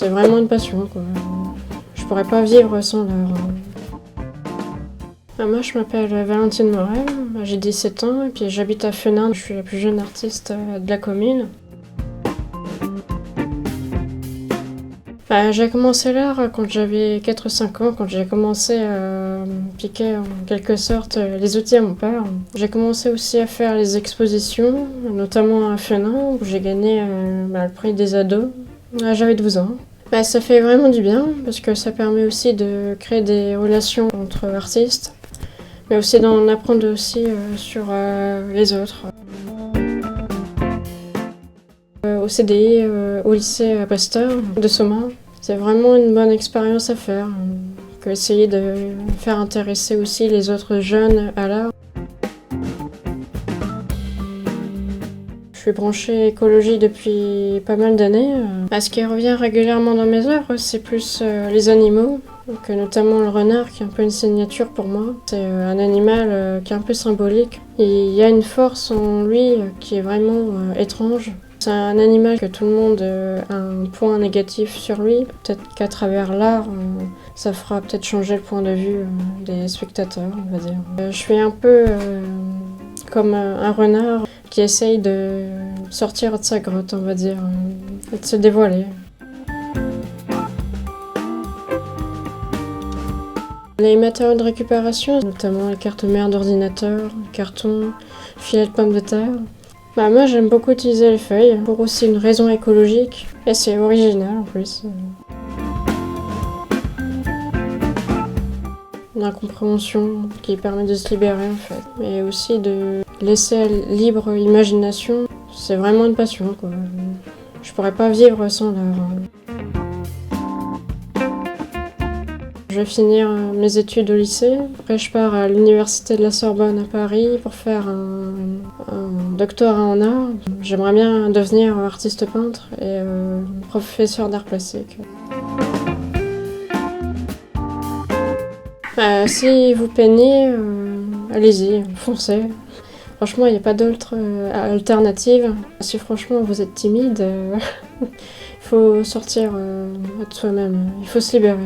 C'est vraiment une passion, quoi. Je pourrais pas vivre sans l'art. Moi, je m'appelle Valentine Morel, j'ai 17 ans et puis j'habite à Fenin. Je suis la plus jeune artiste de la commune. J'ai commencé l'art quand j'avais 4-5 ans, quand j'ai commencé à piquer en quelque sorte les outils à mon père. J'ai commencé aussi à faire les expositions, notamment à Fenin, où j'ai gagné le prix des ados. J'avais 12 ans. Ça fait vraiment du bien, parce que ça permet aussi de créer des relations entre artistes, mais aussi d'en apprendre aussi sur les autres. Au CDI, au lycée Pasteur de Somain, c'est vraiment une bonne expérience à faire, essayer de faire intéresser aussi les autres jeunes à l'art. Je suis branchée écologie depuis pas mal d'années. Ce qui revient régulièrement dans mes œuvres, c'est plus les animaux, donc, notamment le renard qui est un peu une signature pour moi. C'est un animal qui est un peu symbolique. Il y a une force en lui qui est vraiment étrange. C'est un animal que tout le monde a un point négatif sur lui. Peut-être qu'à travers l'art, ça fera peut-être changer le point de vue des spectateurs, on va dire. Je suis un peu comme un renard qui essaye de sortir de sa grotte, on va dire, et de se dévoiler. Les matériaux de récupération, notamment les cartes mères d'ordinateur, cartons, filets de pommes de terre. Moi j'aime beaucoup utiliser les feuilles, pour aussi une raison écologique, et c'est original en plus. Une incompréhension qui permet de se libérer en fait, mais aussi de laisser libre imagination. C'est vraiment une passion, quoi. Je pourrais pas vivre sans l'art. Je vais finir mes études au lycée. Après, je pars à l'université de la Sorbonne à Paris pour faire un doctorat en art. J'aimerais bien devenir artiste peintre et professeur d'art plastique. Si vous peignez, allez-y, foncez. Franchement, il n'y a pas d'autre alternative. Si franchement vous êtes timide, il faut sortir de soi-même, il faut se libérer.